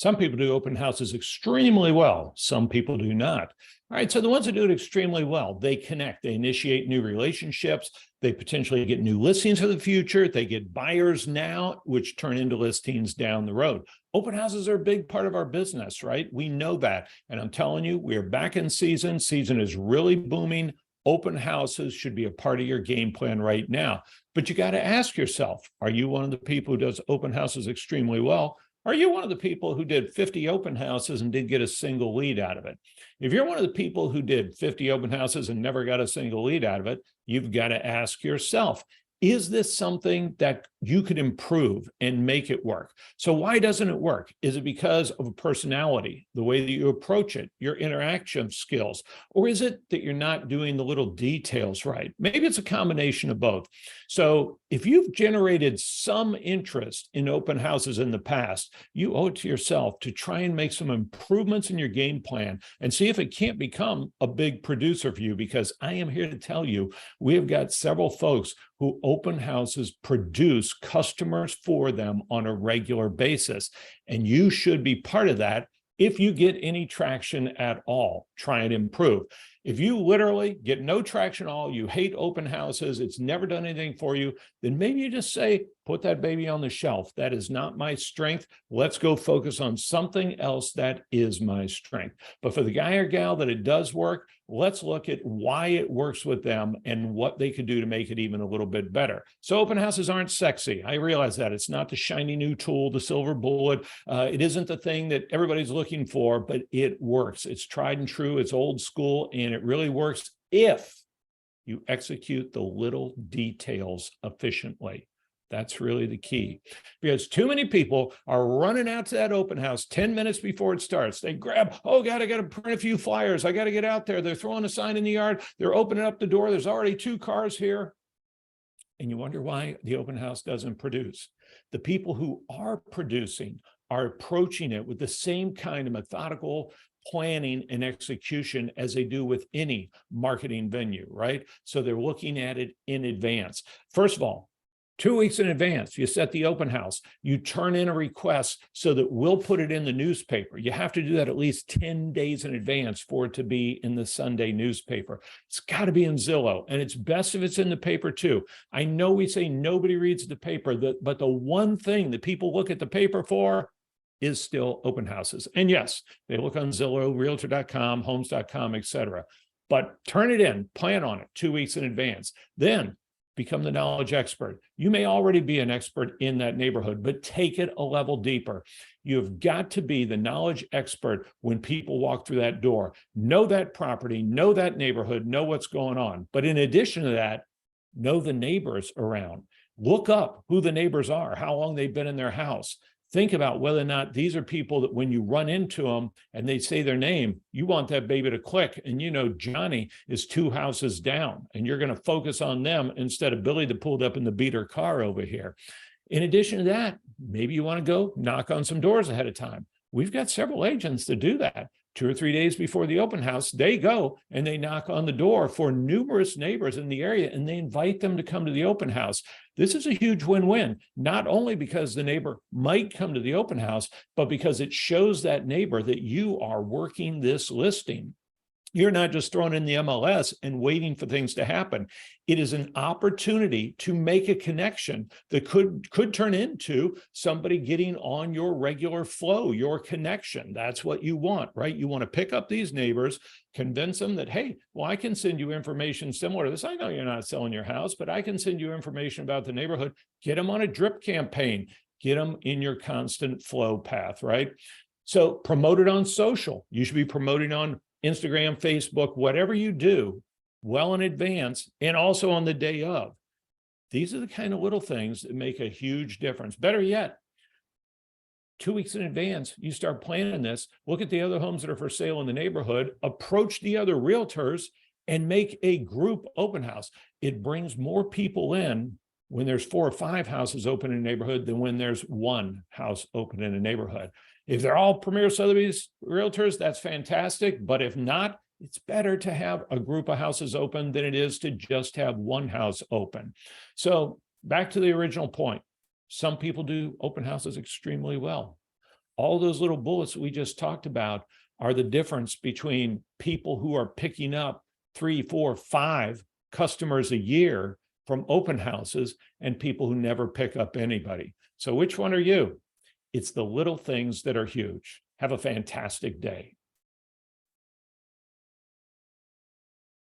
Some people do open houses extremely well. Some people do not. All right, so the ones that do it extremely well, they connect, they initiate new relationships, they potentially get new listings for the future, they get buyers now, which turn into listings down the road. Open houses are a big part of our business, right? We know that. And I'm telling you, we are back in season. Season is really booming. Open houses should be a part of your game plan right now. But you got to ask yourself, are you one of the people who does open houses extremely well? Are you one of the people who did 50 open houses and didn't get a single lead out of it? If you're one of the people who did 50 open houses and never got a single lead out of it, you've got to ask yourself, is this something that you could improve and make it work? So why doesn't it work? Is it because of a personality, the way that you approach it, your interaction skills? Or is it that you're not doing the little details right? Maybe it's a combination of both. So if you've generated some interest in open houses in the past, you owe it to yourself to try and make some improvements in your game plan and see if it can't become a big producer for you, because I am here to tell you, we have got several folks who open houses produce customers for them on a regular basis. And you should be part of that. If you get any traction at all, try and improve. If you literally get no traction at all, you hate open houses, it's never done anything for you, then maybe you just say, put that baby on the shelf. That is not my strength. Let's go focus on something else that is my strength. But for the guy or gal that it does work, let's look at why it works with them and what they could do to make it even a little bit better. So open houses aren't sexy. I realize that. It's not the shiny new tool, the silver bullet. It isn't the thing that everybody's looking for, but it works. It's tried and true. It's old school, and it really works if you execute the little details efficiently. That's really the key, because too many people are running out to that open house 10 minutes before it starts. They grab, oh God, I got to print a few flyers. I got to get out there. They're throwing a sign in the yard. They're opening up the door. There's already 2 cars here. And you wonder why the open house doesn't produce. The people who are producing are approaching it with the same kind of methodical planning and execution as they do with any marketing venue, right? So they're looking at it in advance. First of all, 2 weeks in advance, you set the open house, you turn in a request so that we'll put it in the newspaper. You have to do that at least 10 days in advance for it to be in the Sunday newspaper. It's got to be in Zillow, and it's best if it's in the paper too. I know we say nobody reads the paper, but the one thing that people look at the paper for is still open houses. And yes, they look on Zillow, Realtor.com, Homes.com, etc. But turn it in, plan on it 2 weeks in advance. Then become the knowledge expert. You may already be an expert in that neighborhood, but take it a level deeper. You've got to be the knowledge expert when people walk through that door. Know that property, know that neighborhood, know what's going on. But in addition to that, know the neighbors around. Look up who the neighbors are, how long they've been in their house. Think about whether or not these are people that when you run into them and they say their name, you want that baby to click. And you know Johnny is 2 houses down, and you're going to focus on them instead of Billy that pulled up in the beater car over here. In addition to that, maybe you want to go knock on some doors ahead of time. We've got several agents that do that. 2 or 3 days before the open house, they go and they knock on the door for numerous neighbors in the area, and they invite them to come to the open house. This is a huge win-win, not only because the neighbor might come to the open house, but because it shows that neighbor that you are working this listing. You're not just throwing in the MLS and waiting for things to happen. It is an opportunity to make a connection that could turn into somebody getting on your regular flow, your connection. That's what you want, right? You want to pick up these neighbors, convince them that, hey, well, I can send you information similar to this. I know you're not selling your house, but I can send you information about the neighborhood. Get them on a drip campaign. Get them in your constant flow path, right? So promote it on social. You should be promoting on Instagram, Facebook, whatever you do well in advance, and also on the day of. These are the kind of little things that make a huge difference. Better yet, 2 weeks in advance, you start planning this, look at the other homes that are for sale in the neighborhood, approach the other realtors, and make a group open house. It brings more people in when there's 4 or 5 houses open in a neighborhood than when there's 1 house open in a neighborhood. If they're all Premier Sotheby's realtors, that's fantastic. But if not, it's better to have a group of houses open than it is to just have 1 house open. So back to the original point. Some people do open houses extremely well. All those little bullets that we just talked about are the difference between people who are picking up 3, 4, 5 customers a year from open houses and people who never pick up anybody. So which one are you? It's the little things that are huge. Have a fantastic day.